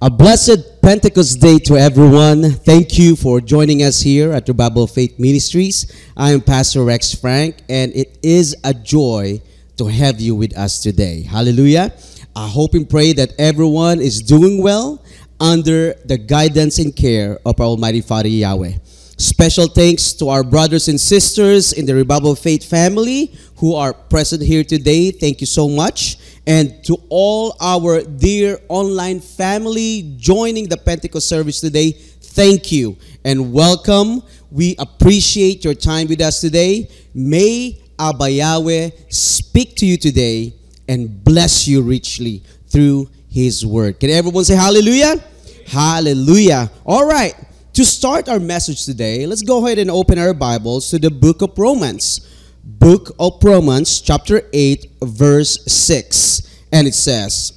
A blessed Pentecost Day to everyone. Thank you for joining us here at the Bible Faith Ministries. I am Pastor Rex Frank, and it is a joy to have you with us today. Hallelujah. I hope and pray that everyone is doing well under the guidance and care of our Almighty Father Yahweh. Special thanks to our brothers and sisters in the Bible Faith family who are present here today. Thank you so much. And to all our dear online family joining the Pentecost service today, thank you and welcome. We appreciate your time with us today. May Abba Yahweh speak to you today and bless you richly through His Word. Can everyone say hallelujah? Hallelujah. All right. To start our message today, let's go ahead and open our Bibles to the book of Romans. Book of Romans, chapter 8, verse 6. And it says,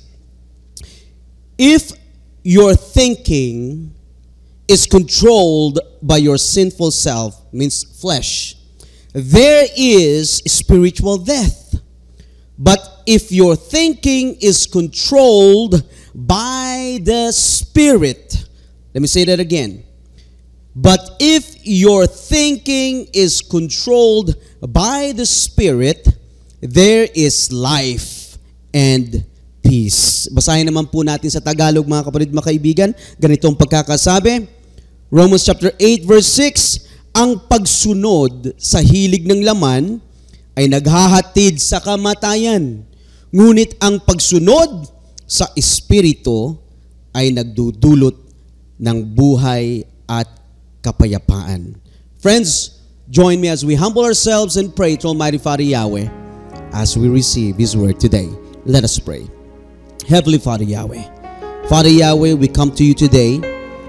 if your thinking is controlled by your sinful self, means flesh, there is spiritual death. But if your thinking is controlled by the Spirit, let me say that again. But if your thinking is controlled by the Spirit, there is life and peace. Basahin naman po natin sa Tagalog, mga kapatid, mga kaibigan. Ganitong pagkakasabi. Romans chapter 8 verse 6, ang pagsunod sa hilig ng laman ay naghahatid sa kamatayan. Ngunit ang pagsunod sa Espiritu ay nagdudulot ng buhay at kapayapaan. Friends, join me as we humble ourselves and pray to Almighty Father Yahweh as we receive His Word today. Let us pray. Heavenly Father Yahweh, Father Yahweh, we come to you today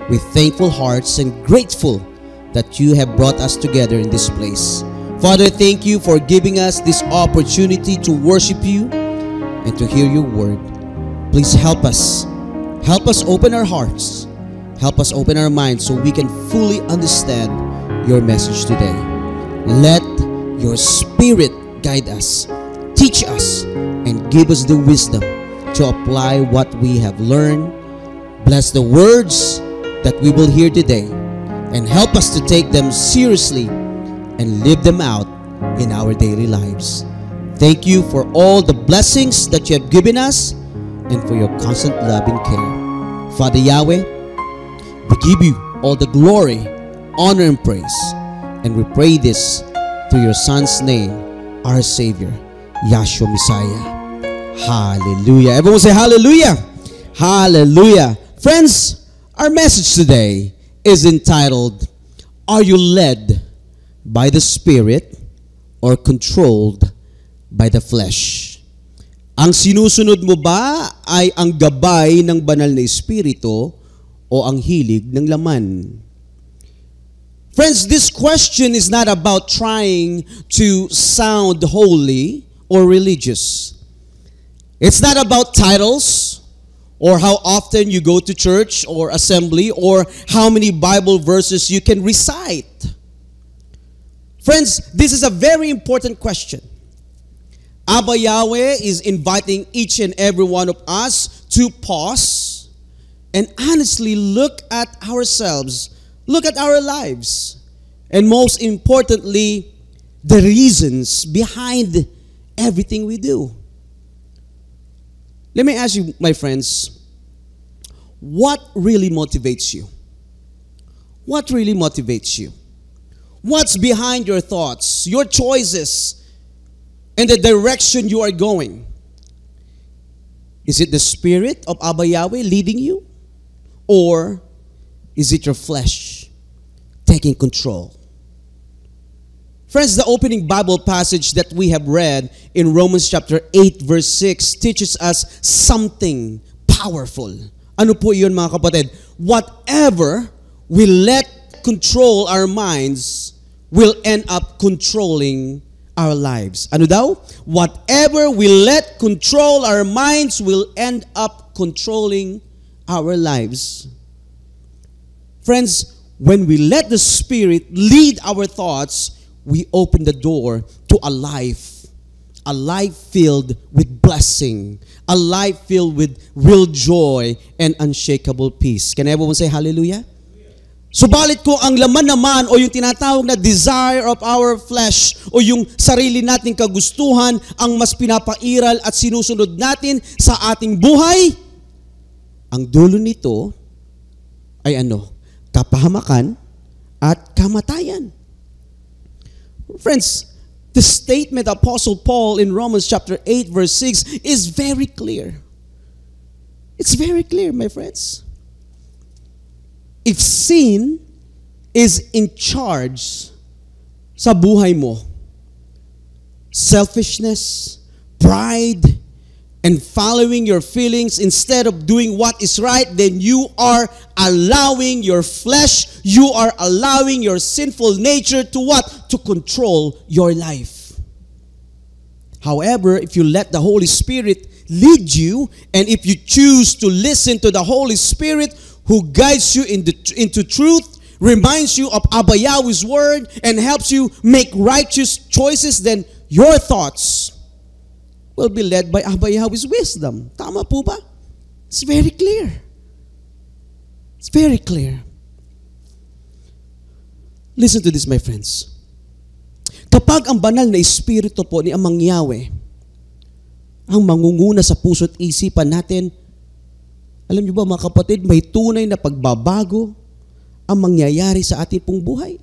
with thankful hearts and grateful that you have brought us together in this place. Father, thank you for giving us this opportunity to worship you and to hear your word. Please help us. Help us open our hearts. Help us open our minds so we can fully understand your message today. Let your Spirit guide us, teach us, and give us the wisdom to apply what we have learned. Bless the words that we will hear today and help us to take them seriously and live them out in our daily lives. Thank you for all the blessings that you have given us and for your constant love and care. Father Yahweh, we give you all the glory, honor, and praise. And we pray this through your Son's name, our Savior, Yahshua Messiah. Hallelujah. Everyone say hallelujah. Hallelujah. Friends, our message today is entitled, are you led by the Spirit or controlled by the flesh? Ang sinusunod mo ba ay ang gabay ng banal na Espiritu o ang hilig ng laman? Friends, this question is not about trying to sound holy or religious. It's not about titles or how often you go to church or assembly or how many Bible verses you can recite. Friends, this is a very important question. Abba Yahweh is inviting each and every one of us to pause and honestly look at ourselves, look at our lives, and most importantly, the reasons behind everything we do. Let me ask you, my friends, what really motivates you? What really motivates you? What's behind your thoughts, your choices, and the direction you are going? Is it the Spirit of Abba Yahweh leading you? Or is it your flesh taking control? Friends, the opening Bible passage that we have read in Romans chapter 8 verse 6 teaches us something powerful. Ano po yun, mga kapatid? Whatever we let control our minds will end up controlling our lives. Ano daw? Whatever we let control our minds will end up controlling our lives. Friends, when we let the Spirit lead our thoughts, we open the door to a life a life filled with blessing, a life filled with real joy and unshakable peace. Can everyone say hallelujah? Subalit kung ang laman naman o yung tinatawag na desire of our flesh o yung sarili nating kagustuhan ang mas pinapairal at sinusunod natin sa ating buhay, ang dulo nito ay ano? Kapahamakan at kamatayan. Friends, the statement of Apostle Paul in Romans chapter 8 verse 6 is very clear. It's very clear, my friends. If sin is in charge sa buhay mo, selfishness, pride, and following your feelings instead of doing what is right, then you are allowing your flesh, you are allowing your sinful nature to what? To control your life. However, if you let the Holy Spirit lead you, and if you choose to listen to the Holy Spirit who guides you into truth, reminds you of Abba Yahweh's word, and helps you make righteous choices, then your thoughts will be led by Abba Yahweh's wisdom. Tama po ba? It's very clear. It's very clear. Listen to this, my friends. Kapag ang banal na espiritu po ni Amang Yahweh ang mangunguna sa puso't isipan natin, alam niyo ba mga kapatid, may tunay na pagbabago ang mangyayari sa ating pong buhay.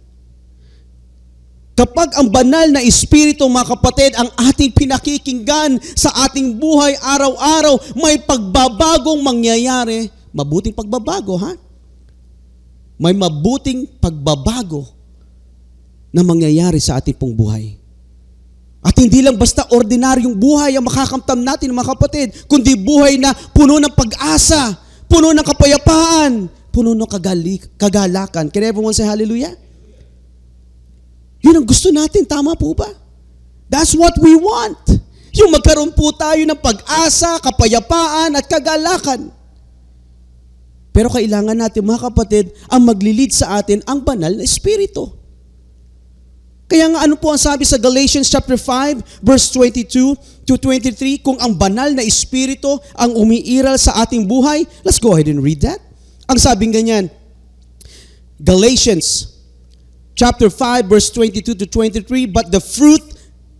Kapag ang banal na espiritu, mga kapatid, ang ating pinakikinggan sa ating buhay araw-araw, may pagbabagong mangyayari. Mabuting pagbabago, ha? May mabuting pagbabago na mangyayari sa ating pong buhay. At hindi lang basta ordinaryong buhay ang makakamtam natin, mga kapatid, kundi buhay na puno ng pag-asa, puno ng kapayapaan, puno ng kagalakan. Can everyone say hallelujah? Yun ang gusto natin, tama po ba? That's what we want. Yung magkaroon po tayo ng pag-asa, kapayapaan at kagalakan. Pero kailangan natin, mga kapatid, ang maglilid sa atin ang banal na espiritu. Kaya nga ano po ang sabi sa Galatians chapter 5 verse 22 to 23, kung ang banal na espiritu ang umiiral sa ating buhay, let's go ahead and read that. Ang sabing ganyan, Galatians chapter 5 verse 22 to 23, but the fruit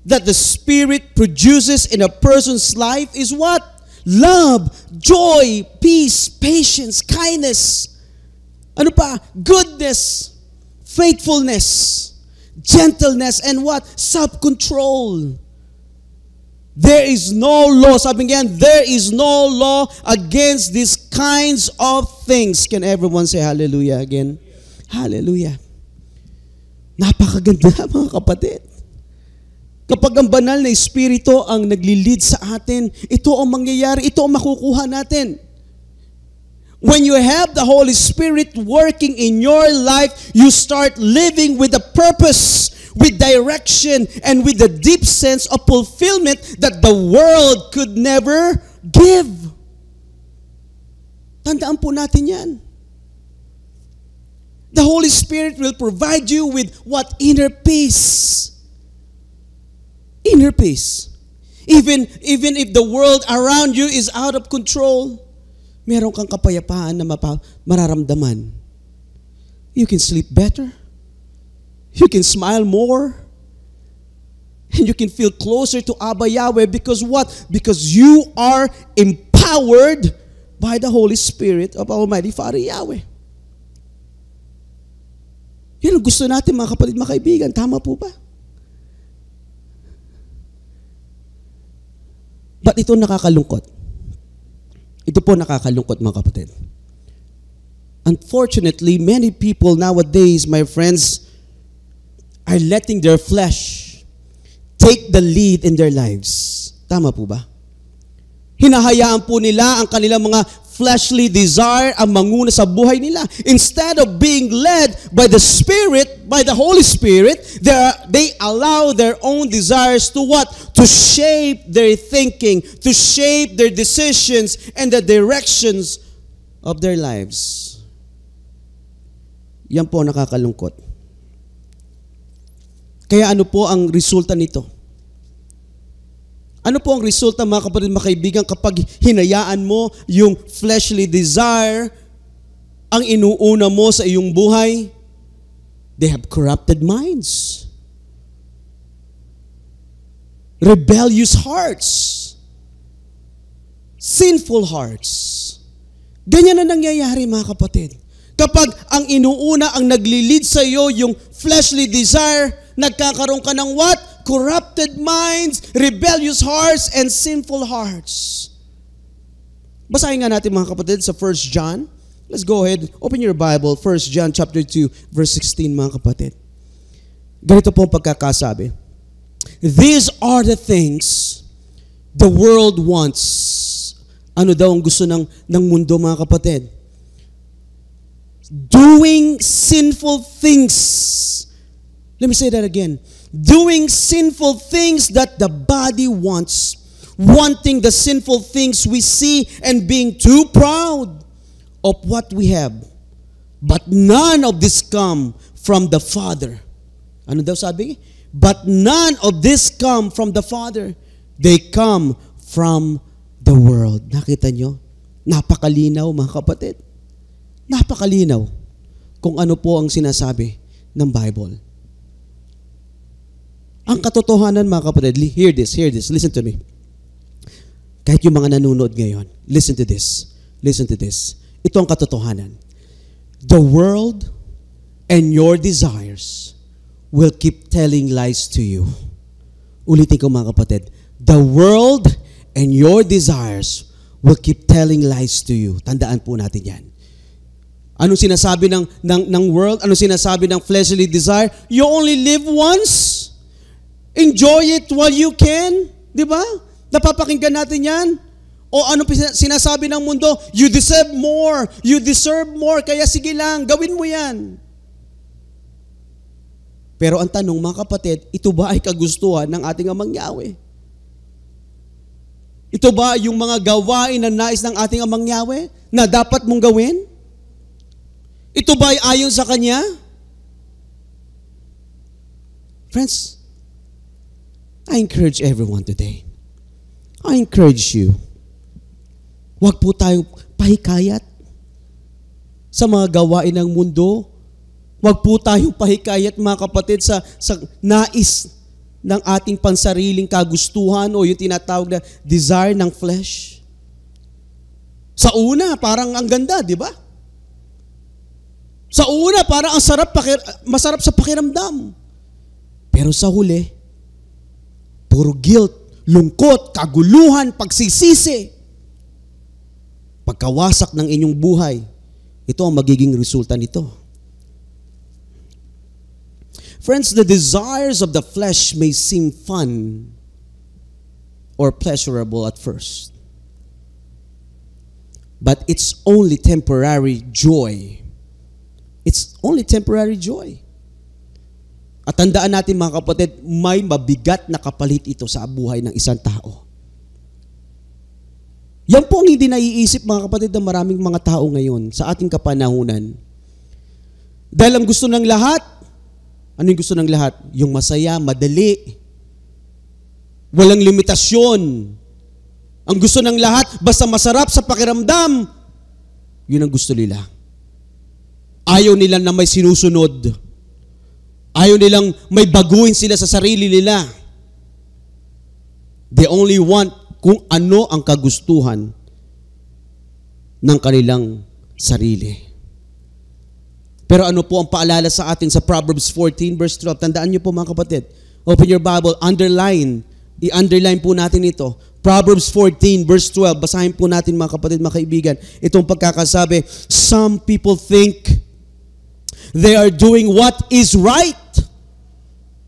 that the Spirit produces in a person's life is what? Love, joy, peace, patience, kindness. Ano pa? Goodness, faithfulness, gentleness, and what? Self-control. There is no law. Sabi ngayon, there is no law against these kinds of things. Can everyone say hallelujah again? Hallelujah. Napakaganda, mga kapatid. Kapag ang banal na espiritu ang naglilid sa atin, ito ang mangyayari, ito ang makukuha natin. When you have the Holy Spirit working in your life, you start living with a purpose, with direction, and with a deep sense of fulfillment that the world could never give. Tandaan po natin yan. The Holy Spirit will provide you with what? Inner peace. Inner peace. Even if the world around you is out of control, meron kang kapayapaan na mararamdaman. You can sleep better. You can smile more. And you can feel closer to Abba Yahweh because what? Because you are empowered by the Holy Spirit of Almighty Father Yahweh. Yan ang gusto natin, mga kapatid, mga kaibigan. Tama po ba? But ito nakakalungkot. Ito po nakakalungkot, mga kapatid. Unfortunately, many people nowadays, my friends, are letting their flesh take the lead in their lives. Tama po ba? Hinahayaan po nila ang kanilang mga fleshly desire ang manguna sa buhay nila. Instead of being led by the Spirit, by the Holy Spirit, they allow their own desires to what? To shape their thinking, to shape their decisions and the directions of their lives. Yan po nakakalungkot. Kaya ano po ang resulta nito? Ano po ang resulta, mga kapatid, mga kaibigan, kapag hinayaan mo yung fleshly desire ang inuuna mo sa iyong buhay? They have corrupted minds. Rebellious hearts. Sinful hearts. Ganyan na nangyayari, mga kapatid. Kapag ang inuuna, ang nagli-lead sa iyo, yung fleshly desire, nagkakaroon ka ng what? Corrupted minds, rebellious hearts, and sinful hearts. Basahin nga natin, mga kapatid, sa 1 John. Let's go ahead. Open your Bible. 1 John chapter 2, verse 16, mga kapatid. Ganito po ang pagkakasabi. These are the things the world wants. Ano daw ang gusto ng mundo, mga kapatid? Doing sinful things. Let me say that again. Doing sinful things that the body wants. Wanting the sinful things we see and being too proud of what we have. But none of this come from the Father. Ano daw sabi? But none of this come from the Father. They come from the world. Nakita nyo? Napakalinaw, mga kapatid. Napakalinaw kung ano po ang sinasabi ng Bible. Ang katotohanan, mga kapatid, hear this, listen to me. Kahit yung mga nanonood ngayon, listen to this. Ito ang katotohanan. The world and your desires will keep telling lies to you. Ulitin ko, mga kapatid. The world and your desires will keep telling lies to you. Tandaan po natin yan. Anong sinasabi ng world? Anong sinasabi ng fleshly desire? You only live once. Enjoy it while you can. Di ba? Napapakinggan natin yan. O anong sinasabi ng mundo? You deserve more. You deserve more. Kaya sige lang, gawin mo yan. Pero ang tanong, mga kapatid, ito ba ay kagustuhan ng ating Amang Yahweh? Ito ba yung mga gawain na nais ng ating Amang Yahweh na dapat mong gawin? Ito ba ay ayon sa Kanya? Friends, I encourage everyone today. I encourage you. Huwag po tayong pahikayat sa mga gawain ng mundo. Huwag po tayong pahikayat, mga kapatid, sa nais ng ating pansariling kagustuhan o yung tinatawag na desire ng flesh. Sa una, parang ang ganda, di ba? Sa una, parang ang masarap sa pakiramdam. Pero sa huli, puro guilt, lungkot, kaguluhan, pagsisisi. Pagkawasak ng inyong buhay, ito ang magiging resulta nito. Friends, the desires of the flesh may seem fun or pleasurable at first. But it's only temporary joy. It's only temporary joy. At tandaan natin, mga kapatid, may mabigat na kapalit ito sa buhay ng isang tao. Yan po ang hindi naiisip, mga kapatid, ng maraming mga tao ngayon sa ating kapanahunan. Dahil ang gusto ng lahat, ano yung gusto ng lahat? Yung masaya, madali. Walang limitasyon. Ang gusto ng lahat, basta masarap sa pakiramdam, yun ang gusto nila. Ayaw nila na may sinusunod. Ayaw nilang may baguhin sila sa sarili nila. They only want kung ano ang kagustuhan ng kanilang sarili. Pero ano po ang paalala sa atin sa Proverbs 14 verse 12? Tandaan niyo po, mga kapatid. Open your Bible, i-underline po natin ito. Proverbs 14 verse 12. Basahin po natin, mga kapatid, mga kaibigan. Itong pagkakasabi, some people think they are doing what is right.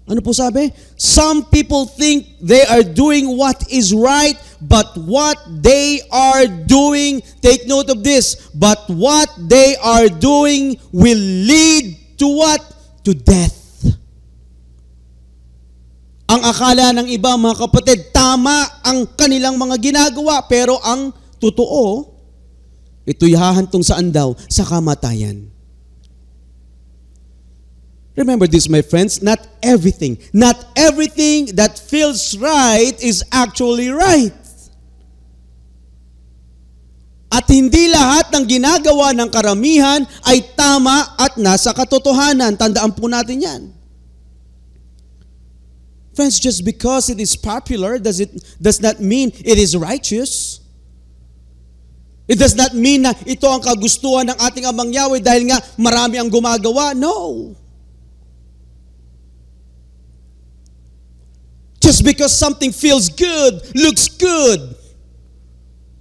Ano po sabi? Some people think they are doing what is right, but what they are doing, take note of this, but what they are doing will lead to what? To death. Ang akala ng iba, mga kapatid, tama ang kanilang mga ginagawa, pero ang totoo, ito'y hahantong saan daw? Sa kamatayan. Remember this, my friends, not everything that feels right is actually right. At hindi lahat ng ginagawa ng karamihan ay tama at nasa katotohanan. Tandaan po natin yan. Friends, just because it is popular does not mean it is righteous. It does not mean na ito ang kagustuhan ng ating Amang Yahweh dahil nga marami ang gumagawa. No. Just because something feels good, looks good,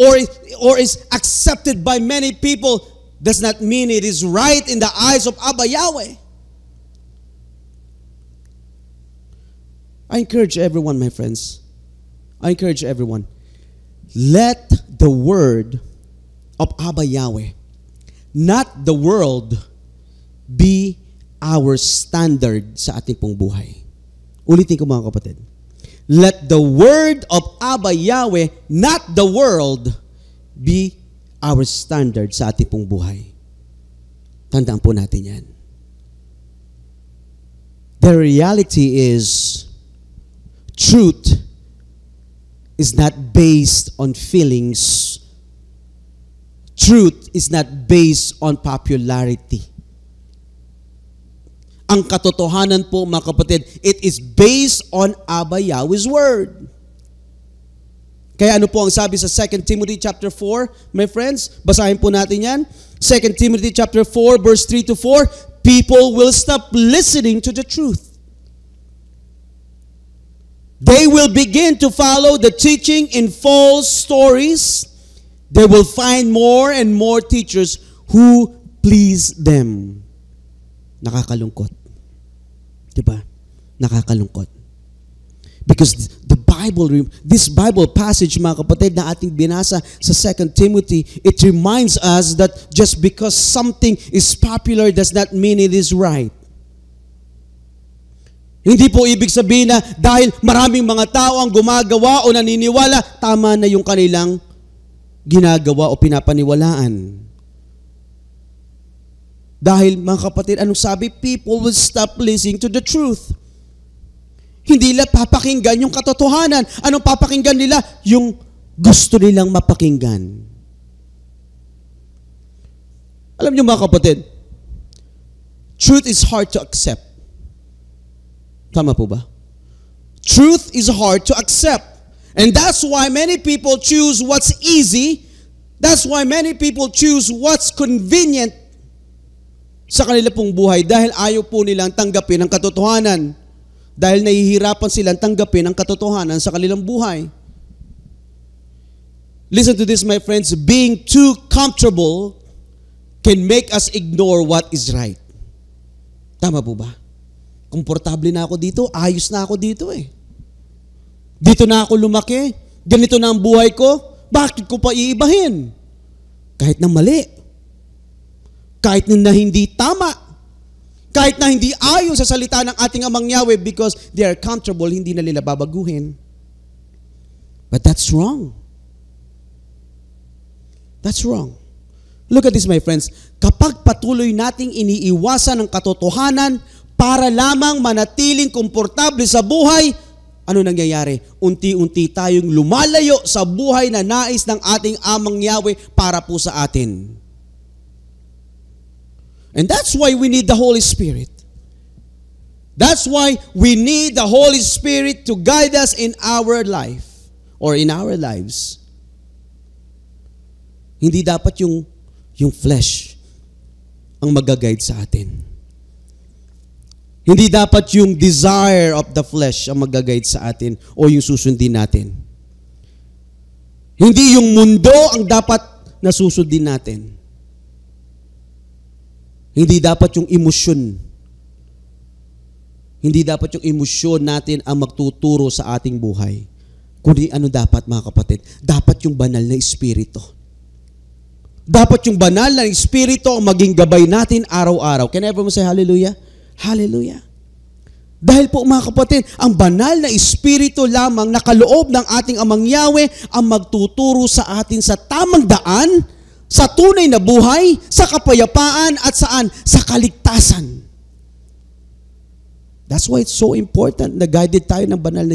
or is accepted by many people does not mean it is right in the eyes of Abba Yahweh. I encourage everyone, my friends. I encourage everyone. Let the word of Abba Yahweh, not the world, be our standard sa ating pong buhay. Ulitin ko mga kapatid. Let the word of Abba Yahweh, not the world, be our standard sa ating pong buhay. Tandaan po natin yan. The reality is, truth is not based on feelings. Truth is not based on popularity. Ang katotohanan po, mga kapatid, it is based on Abba Yahweh's word. Kaya ano po ang sabi sa 2 Timothy chapter 4, my friends? Basahin po natin yan. 2 Timothy chapter 4, verse 3 to 4, people will stop listening to the truth. They will begin to follow the teaching in false stories. They will find more and more teachers who please them. Nakakalungkot. Diba? Nakakalungkot. Because this Bible passage, mga kapatid, na ating binasa sa 2 Timothy, it reminds us that just because something is popular does not mean it is right. Hindi po ibig sabihin na dahil maraming mga tao ang gumagawa o naniniwala, tama na yung kanilang ginagawa o pinapaniwalaan. Dahil, mga kapatid, anong sabi? People will stop listening to the truth. Hindi nila papakinggan yung katotohanan. Anong papakinggan nila? Yung gusto nilang mapakinggan. Alam niyo, mga kapatid, truth is hard to accept. Tama po ba? Truth is hard to accept. And that's why many people choose what's easy. That's why many people choose what's convenient sa kanila pong buhay dahil ayaw po nilang tanggapin ang katotohanan. Dahil nahihirapan silang tanggapin ang katotohanan sa kanilang buhay. Listen to this, my friends. Being too comfortable can make us ignore what is right. Tama po ba? Komportable na ako dito, ayos na ako dito eh. Dito na ako lumaki, ganito na ang buhay ko, bakit ko pa iibahin? Kahit na mali. Kahit na hindi tama, kahit na hindi ayon sa salita ng ating Amang Yahweh because they are comfortable, hindi na nila babaguhin. But that's wrong. That's wrong. Look at this, my friends. Kapag patuloy nating iniiwasan ang katotohanan para lamang manatiling komportable sa buhay, ano nangyayari? Unti-unti tayong lumalayo sa buhay na nais ng ating Amang Yahweh para po sa atin. And that's why we need the Holy Spirit. That's why we need the Holy Spirit to guide us in our life or in our lives. Hindi dapat yung flesh ang mag-guide sa atin. Hindi dapat yung desire of the flesh ang mag-guide sa atin o yung susundin natin. Hindi yung mundo ang dapat na susundin natin. Hindi dapat yung emosyon. Hindi dapat yung emosyon natin ang magtuturo sa ating buhay. Kundi ano dapat, mga kapatid? Dapat yung banal na espiritu. Dapat yung banal na espiritu ang maging gabay natin araw-araw. Can everyone say hallelujah? Hallelujah. Dahil po, mga kapatid, ang banal na espiritu lamang na kaloob ng ating Amang Yahweh ang magtuturo sa atin sa tamang daan, sa tunay na buhay, sa kapayapaan at saan? Sa kaligtasan. That's why it's so important na guided tayo ng banal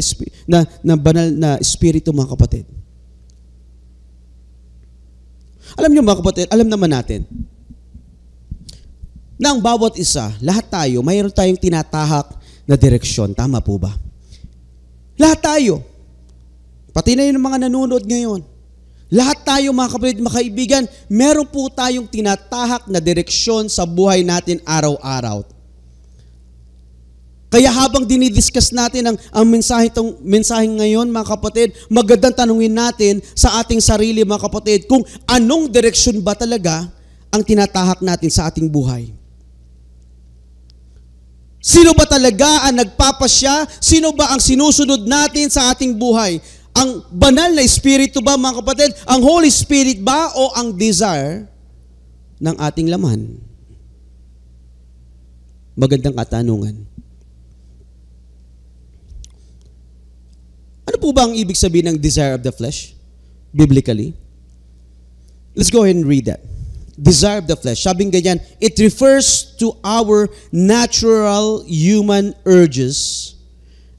na espiritu, mga kapatid. Alam niyo, mga kapatid, alam naman natin na ang bawat isa, lahat tayo, mayroon tayong tinatahak na direksyon. Tama po ba? Lahat tayo. Pati na yung mga nanonood ngayon. Lahat tayo, mga kapatid, mga kaibigan, meron po tayong tinatahak na direksyon sa buhay natin araw-araw. Kaya habang dinidiscuss natin ang mensahe ngayon, mga kapatid, magandang tanungin natin sa ating sarili, mga kapatid, kung anong direksyon ba talaga ang tinatahak natin sa ating buhay. Sino ba talaga ang nagpapasya? Sino ba ang sinusunod natin sa ating buhay? Ang banal na espiritu ba, mga kapatid? Ang Holy Spirit ba o ang desire ng ating laman? Magandang katanungan. Ano po ba ang ibig sabihin ng desire of the flesh? Biblically? Let's go ahead and read that. Desire of the flesh. Sabing ganyan, it refers to our natural human urges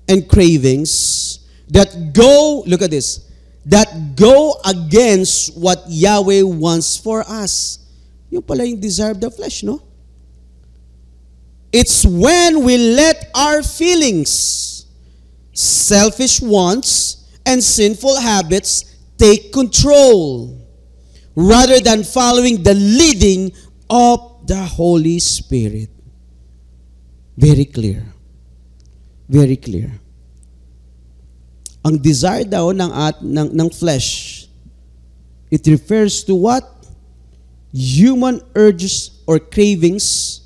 and cravings that go, look at this, that go against what Yahweh wants for us. Yung pala yung desire of the flesh, no? It's when we let our feelings, selfish wants, and sinful habits take control rather than following the leading of the Holy Spirit. Very clear. Very clear. Ang desire daw ng flesh, it refers to what? Human urges or cravings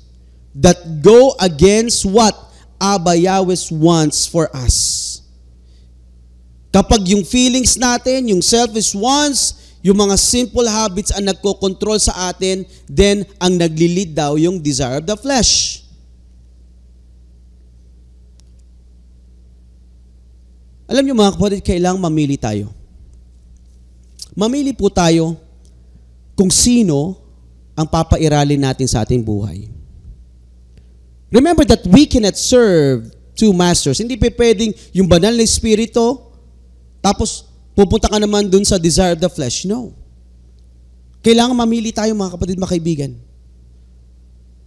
that go against what Abba Yahweh wants for us. Kapag yung feelings natin, yung selfish wants, yung mga simple habits ang nagko-control sa atin, then ang naglilid daw yung desire of the flesh. Alam niyo, mga kapatid, kailangang mamili tayo. Mamili po tayo kung sino ang papairalin natin sa ating buhay. Remember that we cannot serve two masters. Hindi pa pwedeng yung banal na espiritu, tapos pupunta ka naman dun sa desire of the flesh. No. Kailangan mamili tayo, mga kapatid, mga kaibigan.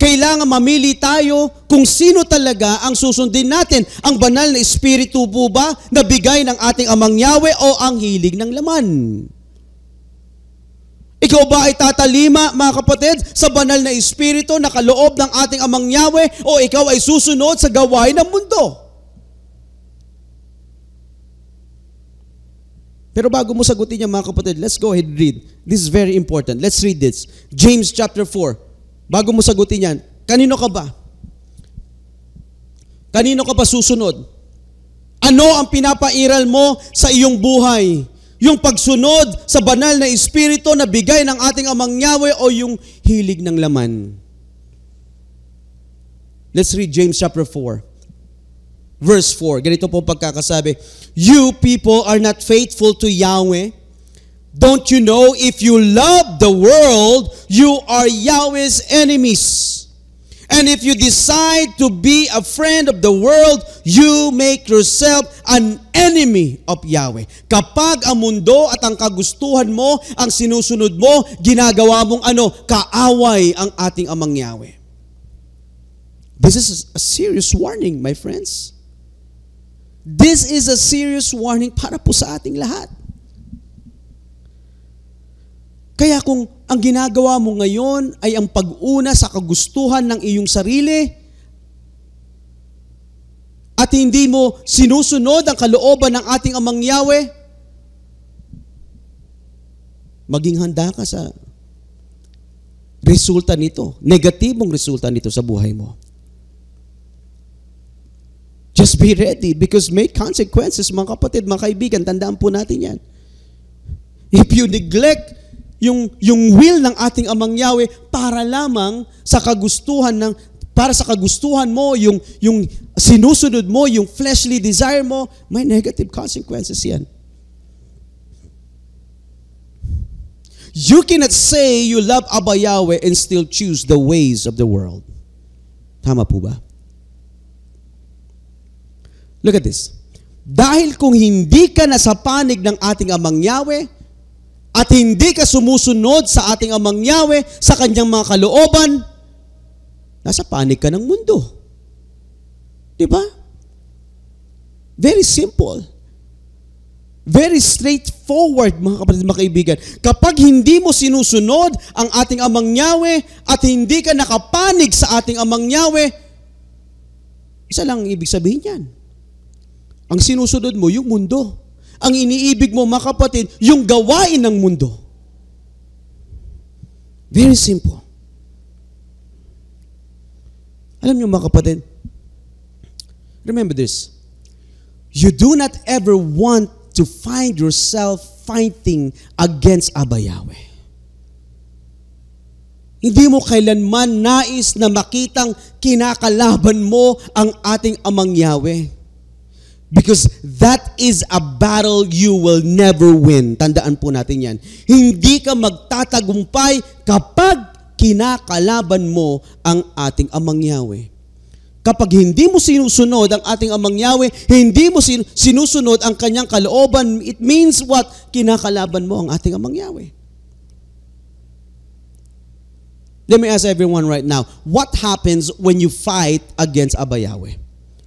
Kailangan mamili tayo kung sino talaga ang susundin natin. Ang banal na espiritu po ba na bigay ng ating Amang Yahweh o ang hilig ng laman? Ikaw ba ay tatalima, mga kapatid, sa banal na espiritu na kaloob ng ating Amang Yahweh o ikaw ay susunod sa gawain ng mundo? Pero bago mo sagutin niya, mga kapatid, let's go ahead and read. This is very important. Let's read this. James chapter 4. Bago mo sagutin yan, kanino ka ba? Kanino ka ba susunod? Ano ang pinapairal mo sa iyong buhay? Yung pagsunod sa banal na espiritu na bigay ng ating Amang Yahweh o yung hilig ng laman? Let's read James chapter 4. Verse 4. Ganito po pagkakasabi. You people are not faithful to Yahweh. Don't you know if you love the world, you are Yahweh's enemies? And if you decide to be a friend of the world, you make yourself an enemy of Yahweh. Kapag ang mundo at ang kagustuhan mo, ang sinusunod mo, ginagawa mong kaaway ang ating Amang Yahweh. This is a serious warning, my friends. This is a serious warning para po sa ating lahat. Kaya kung ang ginagawa mo ngayon ay ang pag-una sa kagustuhan ng iyong sarili at hindi mo sinusunod ang kalooban ng ating Amang Yahweh, maging handa ka sa resulta nito, negatibong resulta nito sa buhay mo. Just be ready because may consequences, mga kapatid, mga kaibigan, tandaan po natin yan. If you neglect yung will ng ating Amang Yahweh para lamang sa kagustuhan para sa kagustuhan mo, yung sinusunod mo, yung fleshly desire mo, may negative consequences yan. You cannot say you love Abba Yahweh and still choose the ways of the world. Tama po ba? Look at this. Dahil kung hindi ka nasa panig ng ating Amang Yahweh, at hindi ka sumusunod sa ating Amang Yahweh, sa kanyang mga kalooban, nasa panig ka ng mundo. Diba? Very simple. Very straightforward, mga kapatid, mga kaibigan. Kapag hindi mo sinusunod ang ating Amang Yahweh at hindi ka nakapanig sa ating Amang Yahweh, isa lang ang ibig sabihin yan. Ang sinusunod mo, yung mundo. Ang iniibig mo, mga kapatid, yung gawain ng mundo. Very simple. Alam niyo, mga kapatid, remember this. You do not ever want to find yourself fighting against Abba Yahweh. Hindi mo kailanman nais na makitang kinakalaban mo ang ating Amang Yahweh. Because that is a battle you will never win. Tandaan po natin yan. Hindi ka magtatagumpay kapag kinakalaban mo ang ating Amang Yahweh. Kapag hindi mo sinusunod ang ating Amang Yahweh, hindi mo sinusunod ang kanyang kalooban, it means what? Kinakalaban mo ang ating Amang Yahweh. Let me ask everyone right now, what happens when you fight against Abba Yahweh?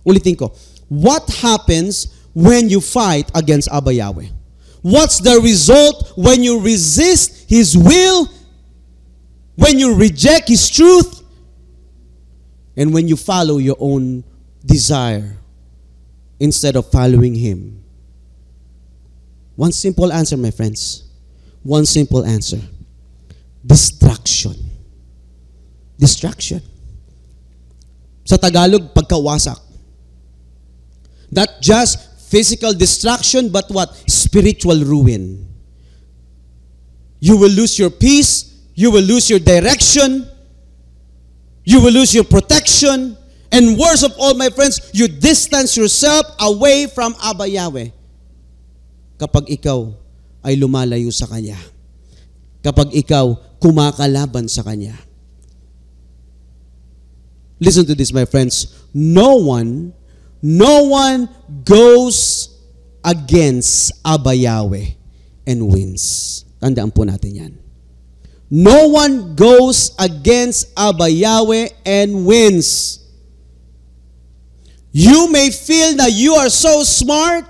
Ulitin ko. What happens when you fight against Abba Yahweh? What's the result when you resist His will, when you reject His truth, and when you follow your own desire instead of following Him? One simple answer, my friends. One simple answer. Distraction. Distraction. Sa Tagalog, pagkawasak. Not just physical distraction, but what? Spiritual ruin. You will lose your peace. You will lose your direction. You will lose your protection. And worst of all, my friends, you distance yourself away from Abba Yahweh. Kapag ikaw ay lumalayo sa Kanya. Kapag ikaw kumakalaban sa Kanya. Listen to this, my friends. No one goes against Abba Yahweh and wins. Tandaan po natin yan. No one goes against Abba Yahweh and wins. You may feel that you are so smart.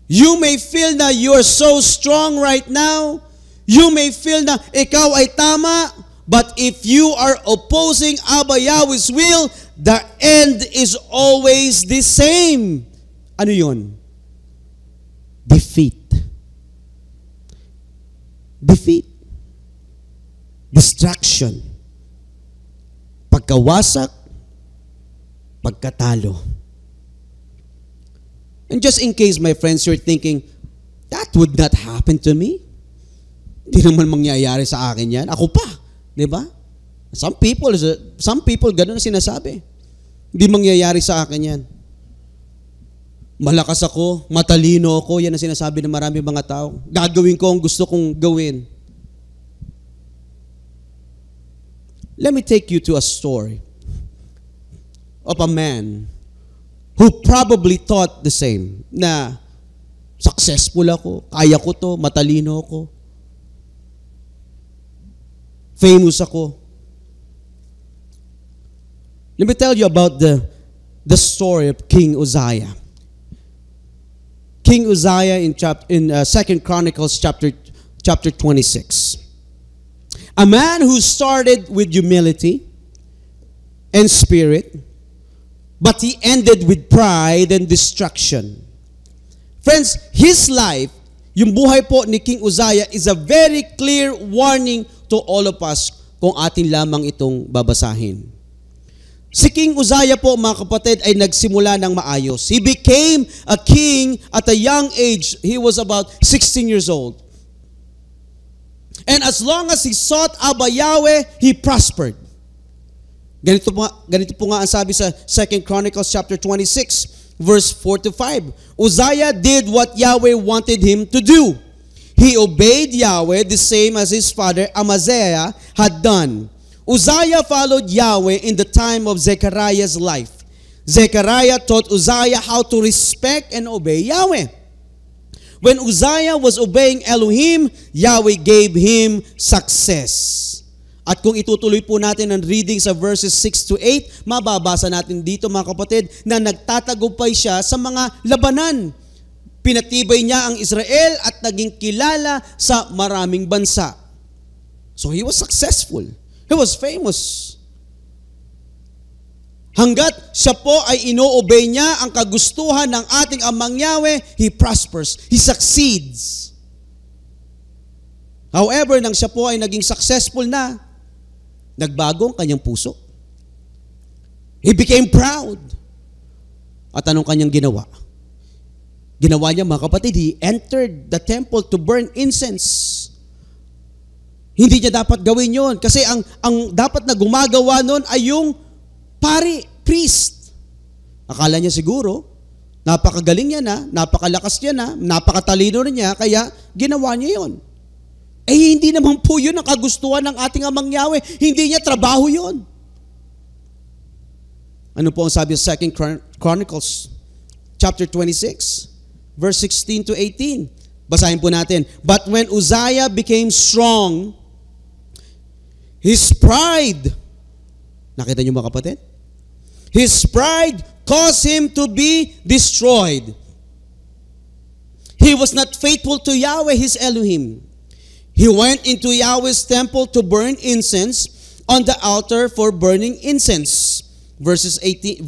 You may feel that you are so strong right now. You may feel na ikaw ay tama. But if you are opposing Abba Yahweh's will, the end is always the same. Ano yun? Defeat. Defeat. Distraction. Pagkawasak. Pagkatalo. And just in case, my friends, you're thinking, that would not happen to me. Hindi naman mangyayari sa akin yan. Ako pa. Diba? Some people, ganun ang sinasabi. Hindi mangyayari sa akin yan. Malakas ako, matalino ako, yan ang sinasabi ng maraming mga tao. Gagawin ko ang gusto kong gawin. Let me take you to a story of a man who probably thought the same, na successful ako, kaya ko to, matalino ako, famous ako. Let me tell you about the story of King Uzziah. King Uzziah in 2 Chronicles chapter 26. A man who started with humility and spirit, but he ended with pride and destruction. Friends, his life, yung buhay po ni King Uzziah is a very clear warning to all of us kung atin lamang itong babasahin. Si King Uzziah po, mga kapatid, ay nagsimula ng maayos. He became a king at a young age. He was about 16 years old. And as long as he sought Abba Yahweh, he prospered. Ganito po nga ang sabi sa 2 Chronicles chapter 26, verse 4 to 5. Uzziah did what Yahweh wanted him to do. He obeyed Yahweh the same as his father Amaziah had done. Uzziah followed Yahweh in the time of Zechariah's life. Zechariah taught Uzziah how to respect and obey Yahweh. When Uzziah was obeying Elohim, Yahweh gave him success. At kung itutuloy po natin ang reading sa verses 6 to 8, mababasa natin dito mga kapatid na nagtatagumpay siya sa mga labanan. Pinatibay niya ang Israel at naging kilala sa maraming bansa. So he was successful. He was famous. Hanggat siya po ay ino-obey niya ang kagustuhan ng ating Amang Yahweh, he prospers, he succeeds. However, nang siya po ay naging successful na, nagbago ang kanyang puso. He became proud. At anong kanyang ginawa? Ginawa niya mga kapatid, he entered the temple to burn incense. Hindi niya dapat gawin yon kasi ang dapat na gumagawa nun ay yung pari, priest. Akala niya siguro, napakagaling niya na, napakalakas niya na, napakatalino niya, kaya ginawa niya yon. Eh hindi naman po yun ang kagustuhan ng ating Amang Yahweh. Hindi niya trabaho yun. Ano po ang sabi sa 2 Chronicles chapter 26, verse 16 to 18? Basahin po natin. But when Uzziah became strong, his pride, nakita niyo mga kapatid? His pride caused him to be destroyed. He was not faithful to Yahweh, his Elohim. He went into Yahweh's temple to burn incense on the altar for burning incense. Verse 18,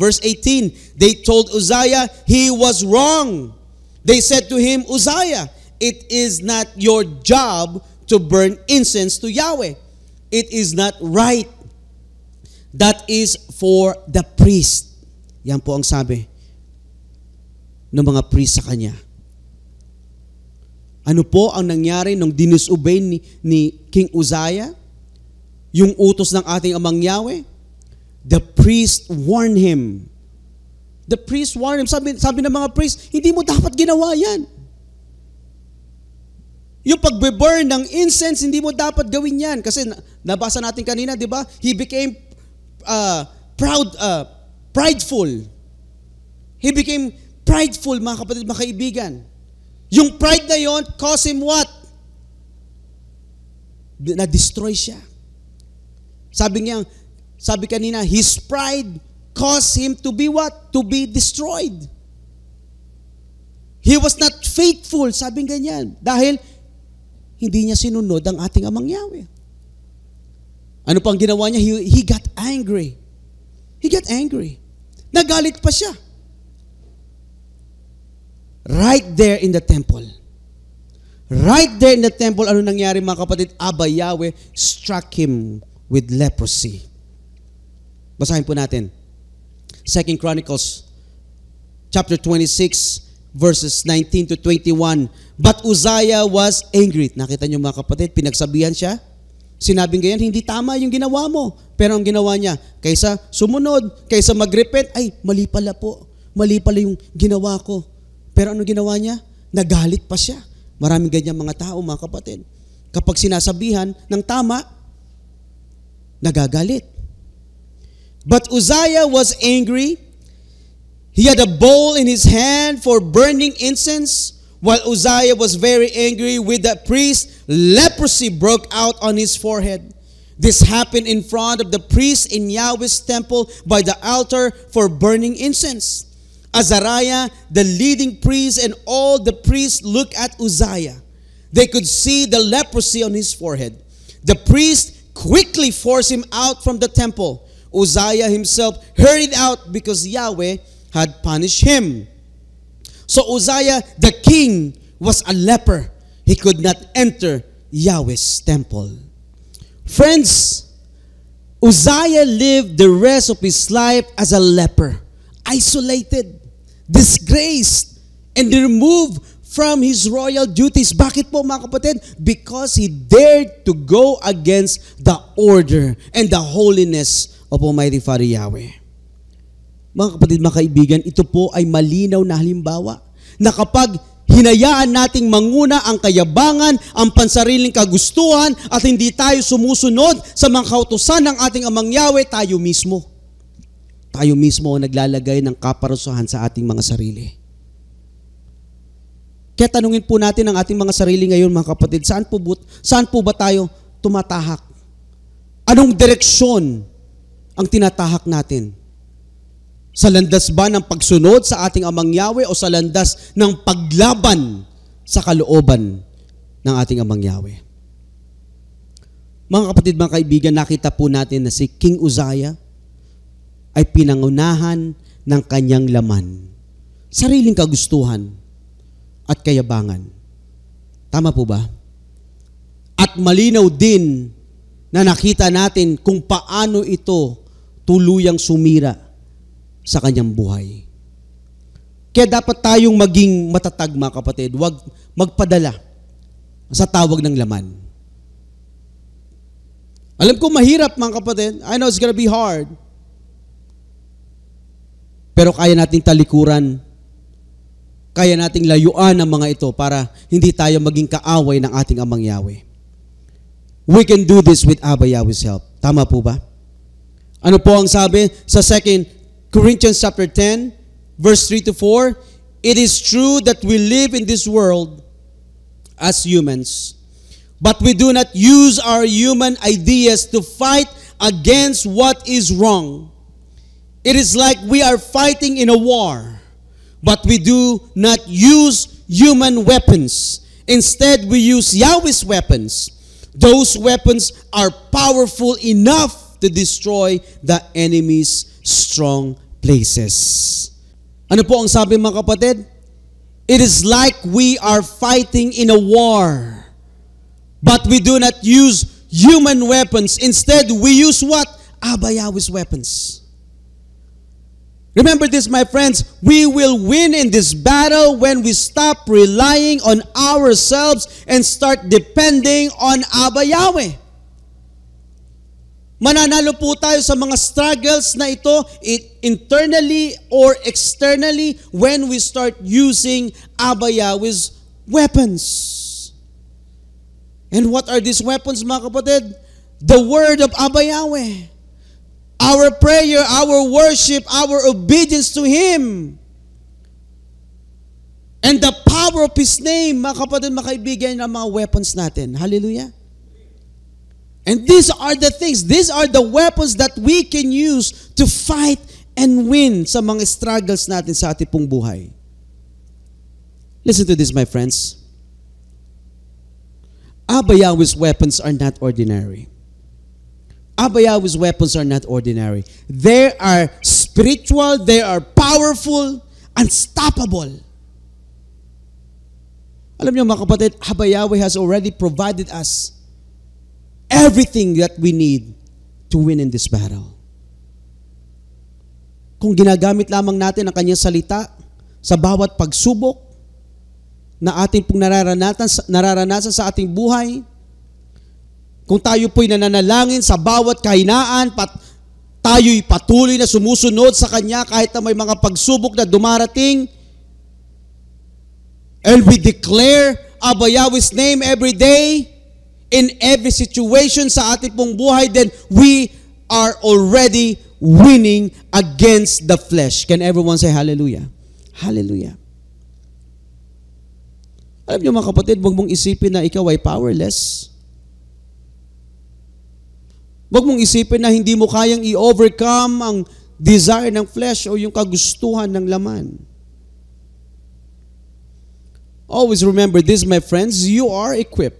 they told Uzziah he was wrong. They said to him, Uzziah, it is not your job to burn incense to Yahweh. It is not right. That is for the priest. Yan po ang sabi ng mga priest sa kanya. Ano po ang nangyari nung dinusobey ni King Uzziah? Yung utos ng ating Amang Yahweh? The priest warned him. The priest warned him. Sabi ng mga priest, hindi mo dapat ginawa yan. Yung pagbe-burn ng incense, hindi mo dapat gawin yan. Kasi nabasa natin kanina, di ba? He became prideful. He became prideful, mga kapatid, mga kaibigan. Yung pride na yon caused him what? Na-destroy siya. Sabi kanina, his pride caused him to be what? To be destroyed. He was not faithful, sabi ganyan. Dahil hindi niya sinunod ang ating Amang Yahweh. Ano pang ginawa niya? He got angry. He got angry. Nagalit pa siya. Right there in the temple. Right there in the temple, ano nangyari mga kapatid? Abba Yahweh struck him with leprosy. Basahin po natin. 2 Chronicles chapter 26 verses 19 to 21. But Uzziah was angry. Nakita niyo mga kapatid, pinagsabihan siya. Sinabing ganyan, hindi tama yung ginawa mo. Pero ang ginawa niya, kaysa sumunod, kaysa mag-repent, ay mali pala po. Mali pala yung ginawa ko. Pero ano ginawa niya? Nagalit pa siya. Maraming ganyan mga tao, mga kapatid. Kapag sinasabihan ng tama, nagagalit. But Uzziah was angry. He had a bowl in his hand for burning incense. While Uzziah was very angry with the priest, leprosy broke out on his forehead. This happened in front of the priest in Yahweh's temple by the altar for burning incense. Azariah, the leading priest, and all the priests looked at Uzziah. They could see the leprosy on his forehead. The priest quickly forced him out from the temple. Uzziah himself hurried out because Yahweh had punished him. So Uzziah, the king, was a leper. He could not enter Yahweh's temple. Friends, Uzziah lived the rest of his life as a leper, isolated, disgraced, and removed from his royal duties. Bakit po mga kapatid? Because he dared to go against the order and the holiness of Almighty Father Yahweh. Mga kapatid, mga kaibigan, ito po ay malinaw na halimbawa na kapag hinayaan nating manguna ang kayabangan, ang pansariling kagustuhan, at hindi tayo sumusunod sa mga kautusan ng ating Amang Yahweh, tayo mismo tayo mismo ang naglalagay ng kaparusahan sa ating mga sarili. Kaya tanungin po natin ang ating mga sarili ngayon, mga kapatid, saan po ba tayo tumatahak? Anong direksyon ang tinatahak natin? Sa landas ba ng pagsunod sa ating Amang Yahweh o sa landas ng paglaban sa kalooban ng ating Amang Yahweh? Mga kapatid, mga kaibigan, nakita po natin na si King Uzziah ay pinangunahan ng kanyang laman, sariling kagustuhan at kayabangan. Tama po ba? At malinaw din na nakita natin kung paano ito tuluyang sumira sa kanyang buhay. Kaya dapat tayong maging matatag, mga kapatid. Huwag magpadala sa tawag ng laman. Alam ko mahirap, mga kapatid. I know it's gonna be hard. Pero kaya nating talikuran. Kaya nating layuan ang mga ito para hindi tayo maging kaaway ng ating Amang Yahweh. We can do this with Abba Yahweh's help. Tama po ba? Ano po ang sabi sa 2 Corinthians chapter 10, verse 3 to 4, it is true that we live in this world as humans, but we do not use our human ideas to fight against what is wrong. It is like we are fighting in a war, but we do not use human weapons. Instead, we use Yahweh's weapons. Those weapons are powerful enough to destroy the enemy's strong places. Ano po ang sabi, mga kapatid? It is like we are fighting in a war, but we do not use human weapons. Instead, we use what? Abba Yahweh's weapons. Remember this, my friends, we will win in this battle when we stop relying on ourselves and start depending on Abba Yahweh. Mananalo po tayo sa mga struggles na ito internally or externally when we start using Abba Yahweh's weapons. And what are these weapons, mga kapatid? The word of Abba Yahweh. Our prayer, our worship, our obedience to Him. And the power of His name, mga kapatid, mga kaibigan, ang mga weapons natin. Hallelujah. And these are the things, these are the weapons that we can use to fight and win sa mga struggles natin sa ating pong buhay. Listen to this, my friends. Abba Yahweh's weapons are not ordinary. Abba Yahweh's weapons are not ordinary. They are spiritual, they are powerful, unstoppable. Alam niyo, mga kapatid, Abba Yahweh has already provided us everything that we need to win in this battle. Kung ginagamit lamang natin ang kanyang salita sa bawat pagsubok na ating pong nararanasan sa ating buhay, kung tayo po'y nananalangin sa bawat kahinaan, tayo'y patuloy na sumusunod sa Kanya kahit na may mga pagsubok na dumarating, and we declare Abba Yahweh's name every day, in every situation sa ating pong buhay, then we are already winning against the flesh. Can everyone say hallelujah? Hallelujah. Alam niyo, mga kapatid, huwag mong isipin na ikaw ay powerless. Huwag mong isipin na hindi mo kayang i-overcome ang desire ng flesh o yung kagustuhan ng laman. Always remember this, my friends, you are equipped.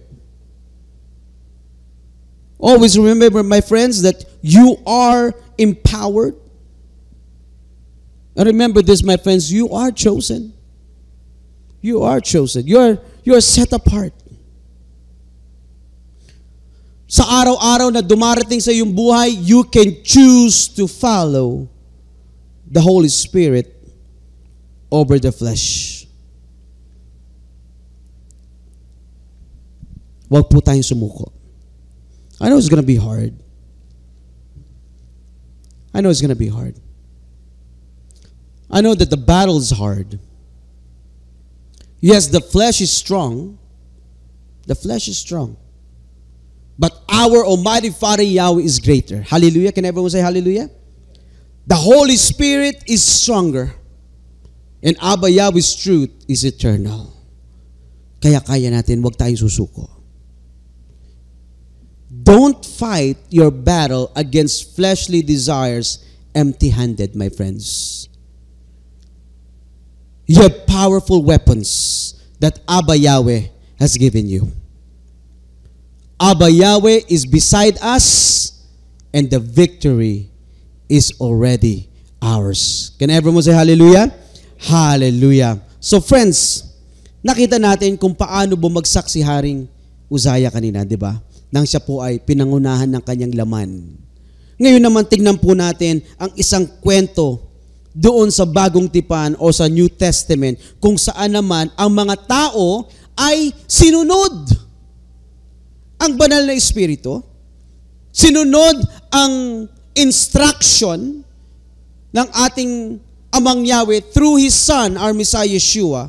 Always remember, my friends, that you are empowered. And remember this, my friends, you are chosen. You are chosen. You are set apart. Sa araw-araw na dumarating sa iyong buhay, you can choose to follow the Holy Spirit over the flesh. Huwag po tayong sumuko. I know it's going to be hard. I know it's going to be hard. I know that the battle is hard. Yes, the flesh is strong. The flesh is strong. But our Almighty Father Yahweh is greater. Hallelujah. Can everyone say hallelujah? The Holy Spirit is stronger. And Abba Yahweh's truth is eternal. Kaya kaya natin, huwag tayong susuko. Don't fight your battle against fleshly desires empty-handed, my friends. You have powerful weapons that Abba Yahweh has given you. Abba Yahweh is beside us, and the victory is already ours. Can everyone say hallelujah? Hallelujah. So friends, nakita natin kung paano bumagsak si Haring Uzziah kanina, di ba? Nang siya po ay pinangunahan ng kanyang laman. Ngayon naman tingnan po natin ang isang kwento doon sa Bagong Tipan o sa New Testament kung saan naman ang mga tao ay sinunod ang banal na Espiritu, sinunod ang instruction ng ating Amang Yahweh through His Son, our Messiah Yeshua.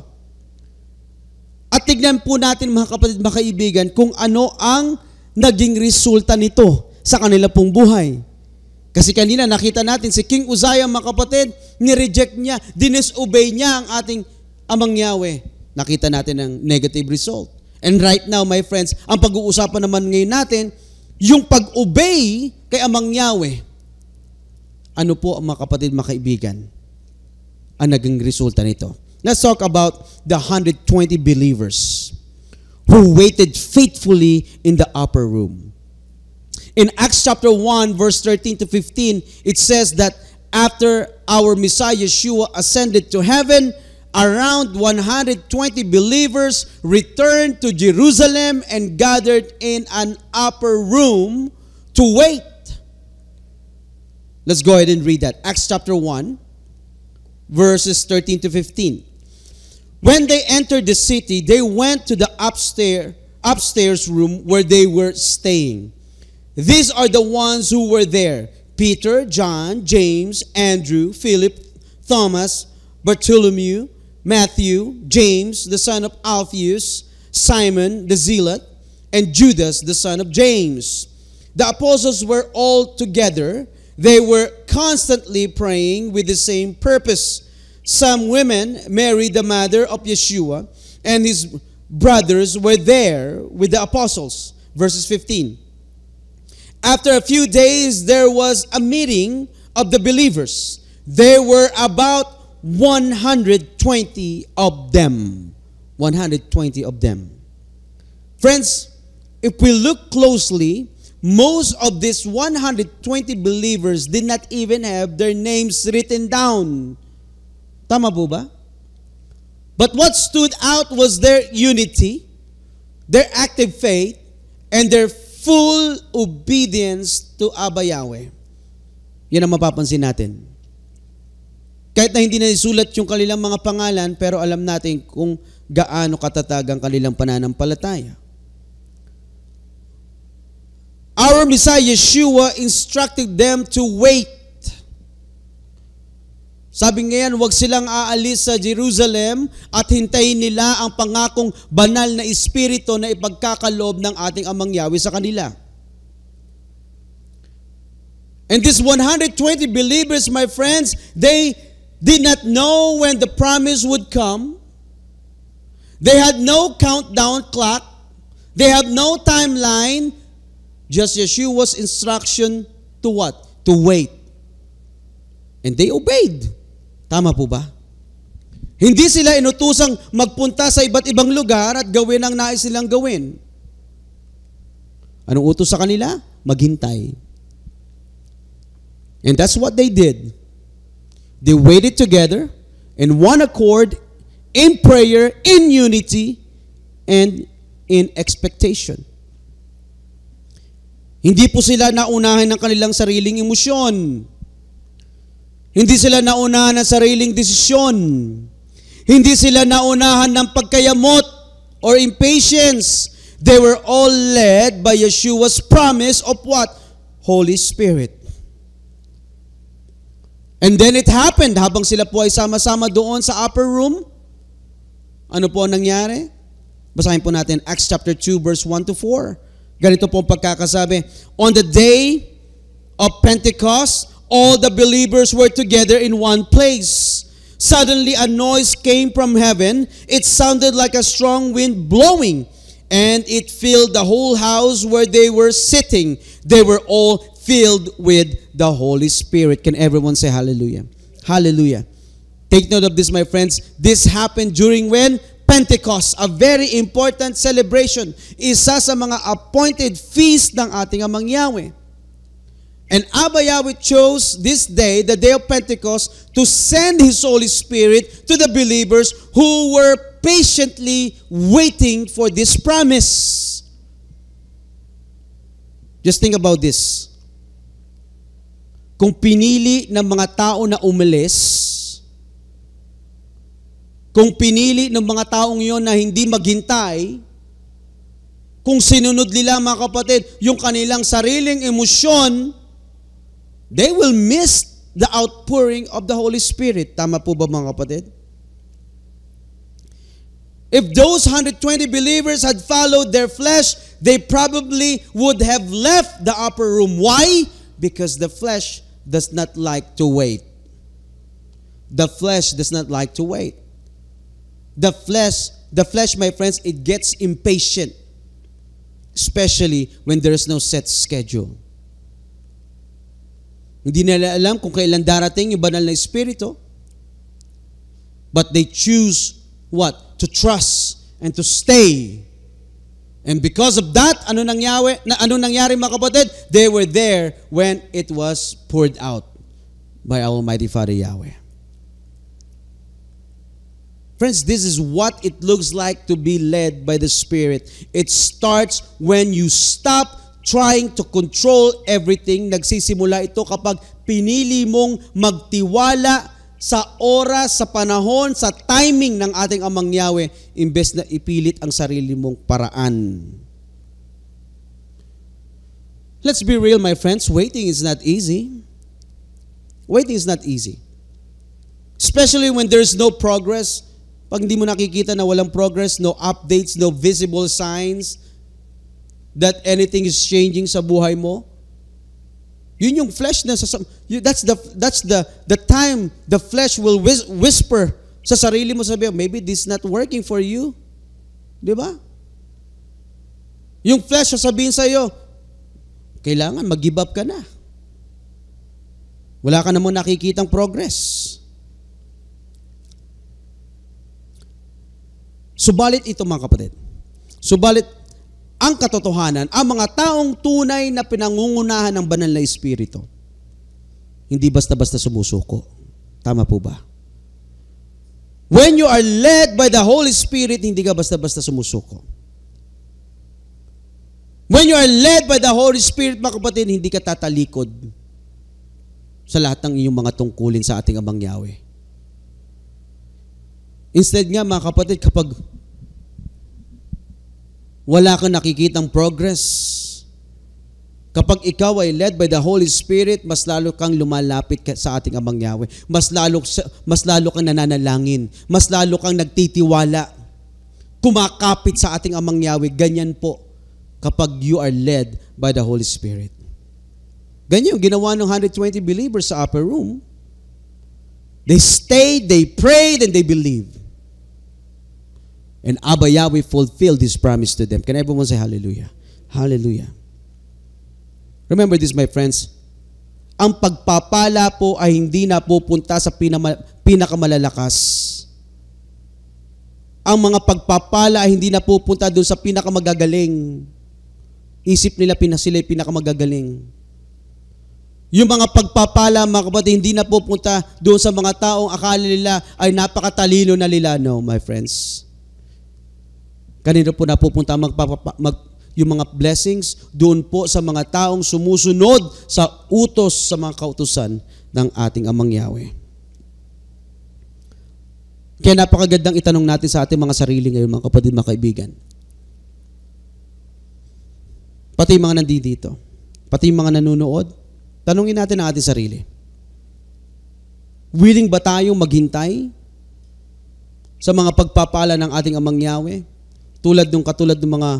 At tignan po natin mga kapatid, mga kaibigan, kung ano ang naging resulta nito sa kanila pong buhay. Kasi kanina nakita natin si King Uzziah, mga kapatid, ni-reject niya, disobey niya ang ating Amang Yahweh. Nakita natin ang negative result. And right now, my friends, ang pag-uusapan naman ngayon natin, yung pag-obey kay Amang Yahweh. Ano po ang mga kapatid, mga kaibigan, ang naging resulta nito? Let's talk about the 120 believers who waited faithfully in the upper room. In Acts chapter 1, verse 13 to 15, it says that after our Messiah Yeshua ascended to heaven, around 120 believers returned to Jerusalem and gathered in an upper room to wait. Let's go ahead and read that. Acts chapter 1, verses 13 to 15. When they entered the city, they went to the upstairs room where they were staying. These are the ones who were there: Peter, John, James, Andrew, Philip, Thomas, Bartholomew, Matthew, James, the son of Alphaeus, Simon the Zealot, and Judas, the son of James. The apostles were all together. They were constantly praying with the same purpose. Some women, Mary, the mother of Yeshua, and his brothers were there with the apostles. Verses 15. After a few days, there was a meeting of the believers. There were about 120 of them. 120 of them. Friends, if we look closely, most of these 120 believers did not even have their names written down. Tama po ba? But what stood out was their unity, their active faith, and their full obedience to Abba Yahweh. Yan ang mapapansin natin. Kahit na hindi na isulat yung kanilang mga pangalan, pero alam natin kung gaano katatag ang kanilang pananampalataya. Our Messiah Yeshua instructed them to wait. Sabi ngayon, huwag silang aalis sa Jerusalem at hintayin nila ang pangakong banal na espiritu na ipagkakaloob ng ating Amang Yahweh sa kanila. And these 120 believers, my friends, they did not know when the promise would come. They had no countdown clock. They have no timeline. Just Yeshua's instruction to what? To wait. And they obeyed. Tama po ba? Hindi sila inutusang magpunta sa iba't ibang lugar at gawin ang nais silang gawin. Anong utos sa kanila? Maghintay. And that's what they did. They waited together in one accord, in prayer, in unity, and in expectation. Hindi po sila naunahan ng kanilang sariling emosyon. Hindi sila naunahan ng sariling desisyon. Hindi sila naunahan ng pagkayamot or impatience. They were all led by Yeshua's promise of what? Holy Spirit. And then it happened, habang sila po ay sama-sama doon sa upper room, ano po ang nangyari? Basahin po natin Acts chapter 2 verse 1 to 4. Ganito po ang pagkakasabi. On the day of Pentecost, all the believers were together in one place. Suddenly a noise came from heaven. It sounded like a strong wind blowing, and it filled the whole house where they were sitting. They were all filled with the Holy Spirit. Can everyone say hallelujah? Hallelujah. Take note of this, my friends. This happened during when? Pentecost, a very important celebration. Isa sa mga appointed feast ng ating Amang Yahweh. And Abba Yahweh chose this day, the day of Pentecost, to send His Holy Spirit to the believers who were patiently waiting for this promise. Just think about this. Kung pinili ng mga tao na umalis, kung pinili ng mga taong yon na hindi maghintay, kung sinunod nila, mga kapatid, yung kanilang sariling emosyon, they will miss the outpouring of the Holy Spirit. Tama po ba, mga kapatid? If those 120 believers had followed their flesh, they probably would have left the upper room. Why? Because the flesh does not like to wait. The flesh does not like to wait. The flesh, my friends, it gets impatient, especially when there is no set schedule. Hindi nila alam kung kailan darating yung banal na Espiritu. But they choose what? To trust and to stay. And because of that, ano nangyari mga kapatid? They were there when it was poured out by our Almighty Father Yahweh. Friends, this is what it looks like to be led by the Spirit. It starts when you stop trying to control everything. Nagsisimula ito kapag pinili mong magtiwala sa oras, sa panahon, sa timing ng ating Amang Yahweh, imbes na ipilit ang sarili mong paraan. Let's be real, my friends. Waiting is not easy. Waiting is not easy. Especially when there's no progress. Pag hindi mo nakikita na walang progress, no updates, no visible signs that anything is changing sa buhay mo, yun yung flesh na that's the time the flesh will whisper sa sarili mo, sabi, maybe this is not working for you. Di ba? Yung flesh sasabihin sa iyo, kailangan mag-give up ka na. Wala ka namang nakikitang progress. Subalit ito, mga kapatid. Subalit ang katotohanan, ang mga taong tunay na pinangungunahan ng banal na Espiritu, hindi basta-basta sumusuko. Tama po ba? When you are led by the Holy Spirit, hindi ka basta-basta sumusuko. When you are led by the Holy Spirit, mga kapatid, hindi ka tatalikod sa lahat ng iyong mga tungkulin sa ating Amang Yahweh. Instead nga, mga kapatid, kapag wala kang nakikitang progress, kapag ikaw ay led by the Holy Spirit, mas lalo kang lumalapit sa ating Amang Yahweh. Mas lalo kang nananalangin. Mas lalo kang nagtitiwala. Kumakapit sa ating Amang Yahweh. Ganyan po kapag you are led by the Holy Spirit. Ganyan yung ginawa ng 120 believers sa upper room. They stayed, they prayed, and they believed. And Abba Yahweh fulfilled His promise to them. Can everyone say hallelujah? Hallelujah. Remember this, my friends. Ang pagpapala po ay hindi na pupunta sa pinakamalalakas. Ang mga pagpapala ay hindi na pupunta doon sa pinakamagagaling. Isip nila sila pinakamagagaling. Yung mga pagpapala, mga kapatid, hindi na pupunta doon sa mga taong akala nila ay napakatalino na nila. No, my friends. Kanino po napupunta yung mga blessings? Doon po sa mga taong sumusunod sa utos, sa mga kautusan ng ating Amang Yahweh. Kaya napakagandang itanong natin sa ating mga sarili ngayon, mga kapatid, mga kaibigan. Pati yung mga nandito, pati yung mga nanonood, tanungin natin ang ating sarili. Willing ba tayong maghintay sa mga pagpapala ng ating Amang Yahweh? Katulad ng mga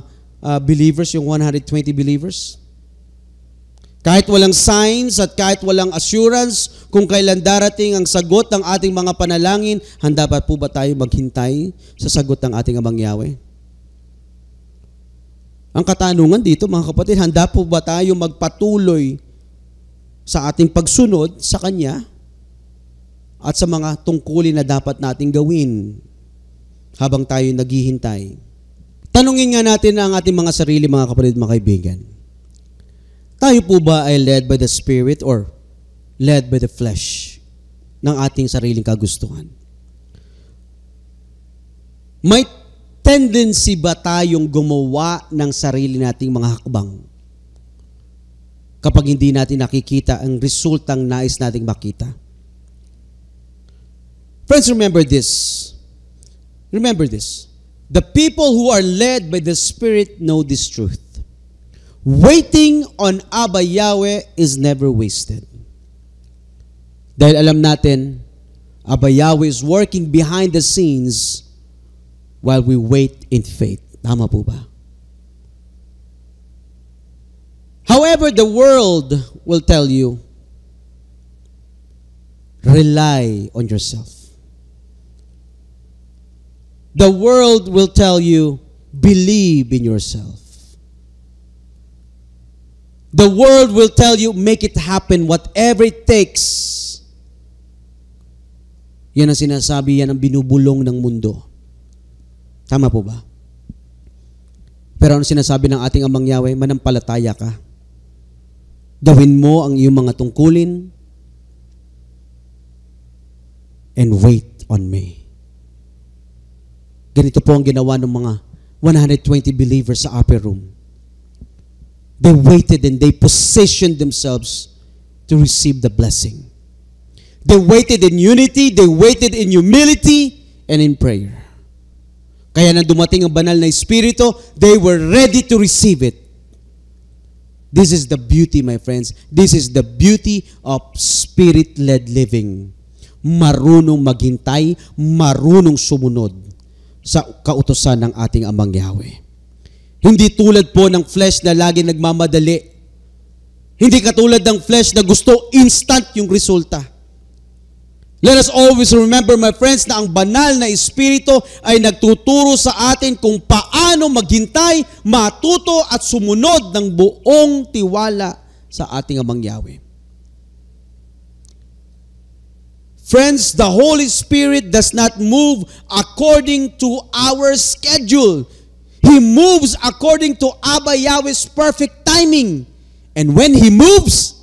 believers, yung 120 believers. Kahit walang signs at kahit walang assurance kung kailan darating ang sagot ng ating mga panalangin, handa pa po ba tayo maghintay sa sagot ng ating Amang Yahweh? Ang katanungan dito, mga kapatid, handa po ba tayo magpatuloy sa ating pagsunod sa Kanya at sa mga tungkulin na dapat nating gawin habang tayo naghihintay? Tanungin nga natin ang ating mga sarili, mga kapatid, mga kaibigan. Tayo po ba ay led by the Spirit or led by the flesh ng ating sariling kagustuhan? May tendency ba tayong gumawa ng sarili nating mga hakbang kapag hindi natin nakikita ang resultang nais nating makita? Friends, remember this. Remember this. The people who are led by the Spirit know this truth. Waiting on Abba Yahweh is never wasted. Dahil alam natin, Abba Yahweh is working behind the scenes while we wait in faith. Tama po ba? However, the world will tell you, rely on yourself. The world will tell you, believe in yourself. The world will tell you, make it happen, whatever it takes. Yan ang sinasabi, yan ang binubulong ng mundo. Tama po ba? Pero ano sinasabi ng ating Amang Yahweh? Manampalataya ka. Gawin mo ang iyong mga tungkulin and wait on me. Ganito po ang ginawa ng mga 120 believers sa upper room. They waited and they positioned themselves to receive the blessing. They waited in unity, they waited in humility, and in prayer. Kaya nang dumating ang banal na Espiritu, they were ready to receive it. This is the beauty, my friends. This is the beauty of Spirit-led living. Marunong maghintay, marunong sumunod sa kautusan ng ating Amang Yahweh. Hindi tulad po ng flesh na lagi nagmamadali. Hindi katulad ng flesh na gusto instant yung resulta. Let us always remember, my friends, na ang banal na Espiritu ay nagtuturo sa atin kung paano maghintay, matuto at sumunod ng buong tiwala sa ating Amang Yahweh. Friends, the Holy Spirit does not move according to our schedule. He moves according to Abba Yahweh's perfect timing. And when He moves,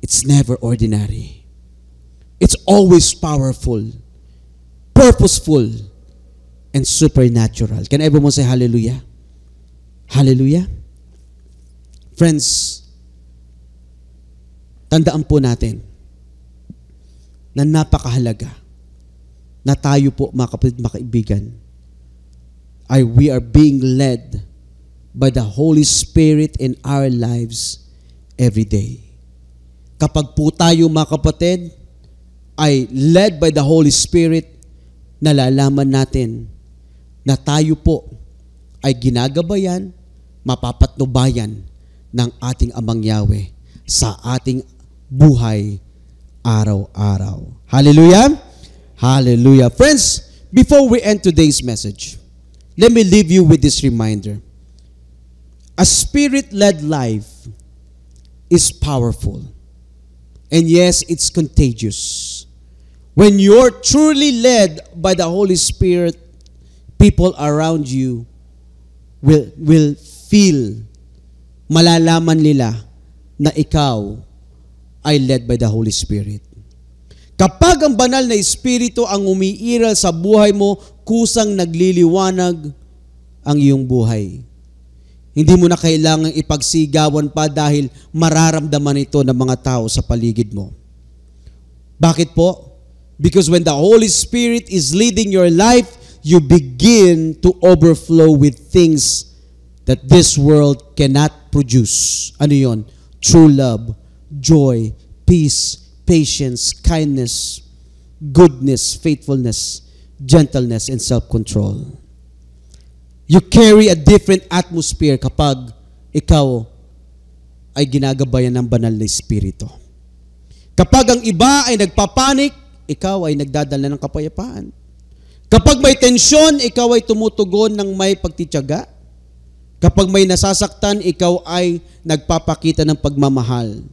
it's never ordinary. It's always powerful, purposeful, and supernatural. Can everyone say hallelujah? Hallelujah? Friends, tandaan po natin na napakahalaga na tayo po, mga kapatid, mga kaibigan, we are being led by the Holy Spirit in our lives every day. Kapag po tayo, mga kapatid, ay led by the Holy Spirit, nalalaman natin na tayo po ay ginagabayan, mapapatnubayan ng ating Amang Yahweh sa ating buhay araw-araw. Hallelujah! Hallelujah! Friends, before we end today's message, let me leave you with this reminder. A Spirit-led life is powerful. And yes, it's contagious. When you're truly led by the Holy Spirit, people around you will feel, malalaman nila na ikaw ay led by the Holy Spirit. Kapag ang banal na Espiritu ang umiiral sa buhay mo, kusang nagliliwanag ang iyong buhay. Hindi mo na kailangang ipagsigawan pa dahil mararamdaman ito ng mga tao sa paligid mo. Bakit po? Because when the Holy Spirit is leading your life, you begin to overflow with things that this world cannot produce. Ano yon? True love, joy, peace, patience, kindness, goodness, faithfulness, gentleness, and self-control. You carry a different atmosphere kapag ikaw ay ginagabayan ng banal na Espiritu. Kapag ang iba ay nagpapanik, ikaw ay nagdadala ng kapayapaan. Kapag may tensyon, ikaw ay tumutugon ng may pagtitiyaga. Kapag may nasasaktan, ikaw ay nagpapakita ng pagmamahal.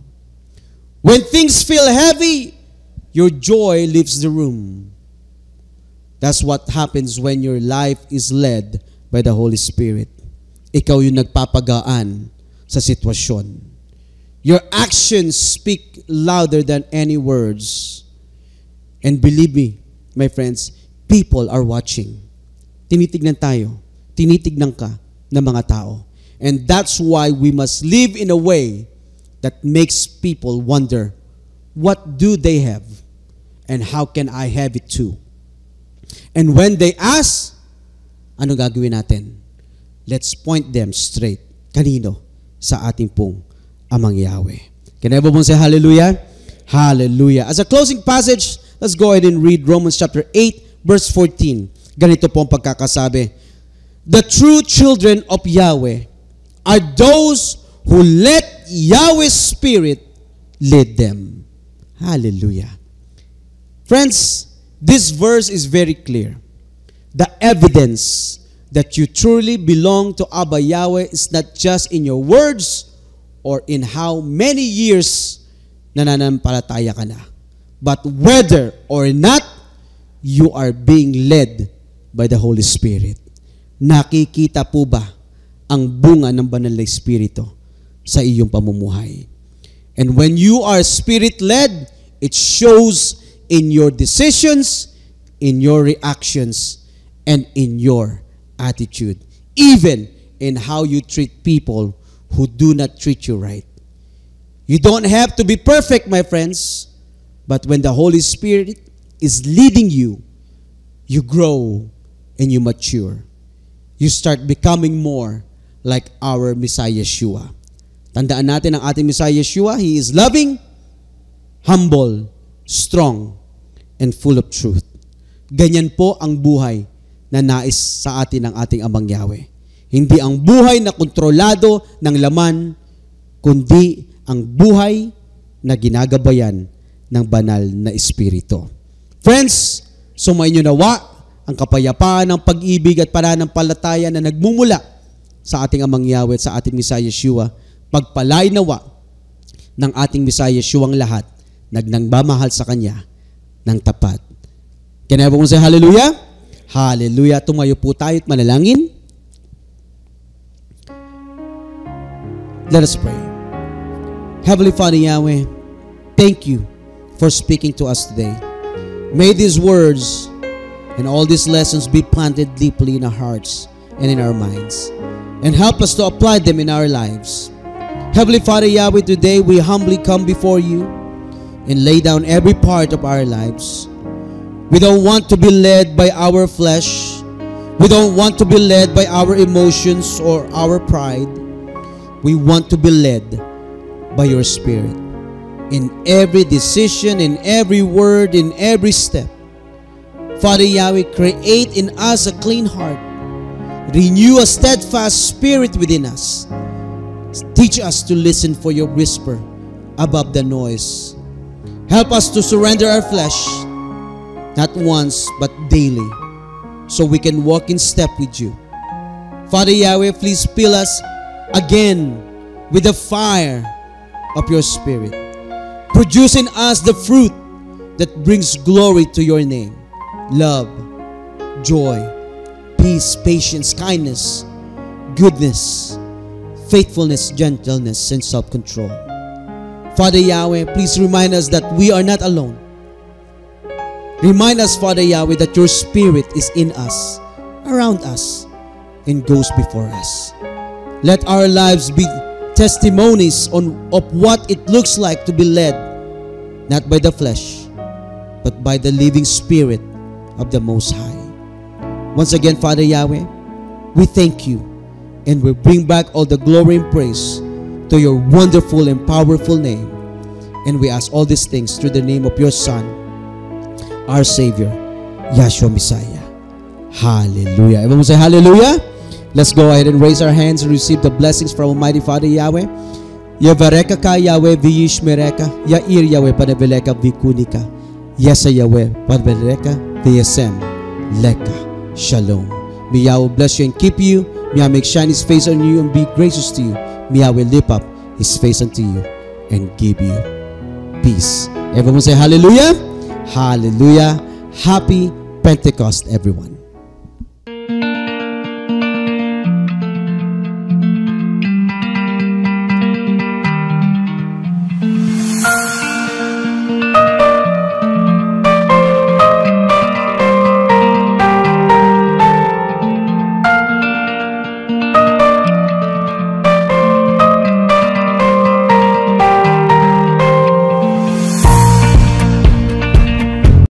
When things feel heavy, your joy leaves the room. That's what happens when your life is led by the Holy Spirit. Ikaw yung nagpapagaan sa sitwasyon. Your actions speak louder than any words. And believe me, my friends, people are watching. Tinitignan tayo. Tinitignan ka ng mga tao. And that's why we must live in a way that makes people wonder, what do they have? And how can I have it too? And when they ask, ano gagawin natin? Let's point them straight. Kanino? Sa ating pong Amang Yahweh. Can everyone say hallelujah? Hallelujah. As a closing passage, let's go ahead and read Romans chapter 8, verse 14. Ganito po ang pagkakasabi. The true children of Yahweh are those who let Yahweh's Spirit lead them. Hallelujah. Friends, this verse is very clear. The evidence that you truly belong to Abba Yahweh is not just in your words or in how many years nananampalataya ka na, but whether or not you are being led by the Holy Spirit. Nakikita po ba ang bunga ng banal na Espiritu sa iyong pamumuhay? And when you are Spirit-led, it shows in your decisions, in your reactions, and in your attitude. Even in how you treat people who do not treat you right. You don't have to be perfect, my friends, but when the Holy Spirit is leading you, you grow and you mature. You start becoming more like our Messiah Yeshua. Tandaan natin ang ating Messiah Yeshua. He is loving, humble, strong, and full of truth. Ganyan po ang buhay na nais sa atin ng ating Amang Yahweh. Hindi ang buhay na kontrolado ng laman, kundi ang buhay na ginagabayan ng banal na Espiritu. Friends, sumainyo nawa ang kapayapaan ng pag-ibig at pananampalataya na nagmumula sa ating Amang Yahweh at sa ating Messiah Yeshua. Pagpalain nawa ng ating Messiah Yeshua ang lahat, nagnangbamahal sa Kanya ng tapat. Can everyone say hallelujah? Hallelujah. Tumayo po tayo at manalangin. Let us pray. Heavenly Father Yahweh, thank you for speaking to us today. May these words and all these lessons be planted deeply in our hearts and in our minds, and help us to apply them in our lives. Heavenly Father Yahweh, today we humbly come before you and lay down every part of our lives. We don't want to be led by our flesh. We don't want to be led by our emotions or our pride. We want to be led by your Spirit in every decision, in every word, in every step. Father Yahweh, create in us a clean heart. Renew a steadfast spirit within us. Teach us to listen for your whisper above the noise. Help us to surrender our flesh, not once but daily, so we can walk in step with you. Father Yahweh, please fill us again with the fire of your Spirit. Produce in us the fruit that brings glory to your name. Love, joy, peace, patience, kindness, goodness, faithfulness, gentleness, and self-control. Father Yahweh, please remind us that we are not alone. Remind us, Father Yahweh, that your Spirit is in us, around us, and goes before us. Let our lives be testimonies of what it looks like to be led, not by the flesh, but by the living Spirit of the Most High. Once again, Father Yahweh, we thank you, and we bring back all the glory and praise to your wonderful and powerful name. And we ask all these things through the name of your Son, our Savior, Yahshua Messiah. Hallelujah. Everyone say hallelujah. Let's go ahead and raise our hands and receive the blessings from Almighty Father Yahweh. Yavareka ka Yahweh viyishmereka, Yair Yahweh panaveleka vikunika, Yesa Yahweh panaveleka viyasem leka. Shalom. May Yahweh bless you and keep you. May Yahweh make shine His face on you and be gracious to you. May Yahweh lift up His face unto you and give you peace. Everyone say hallelujah. Hallelujah. Happy Pentecost, everyone.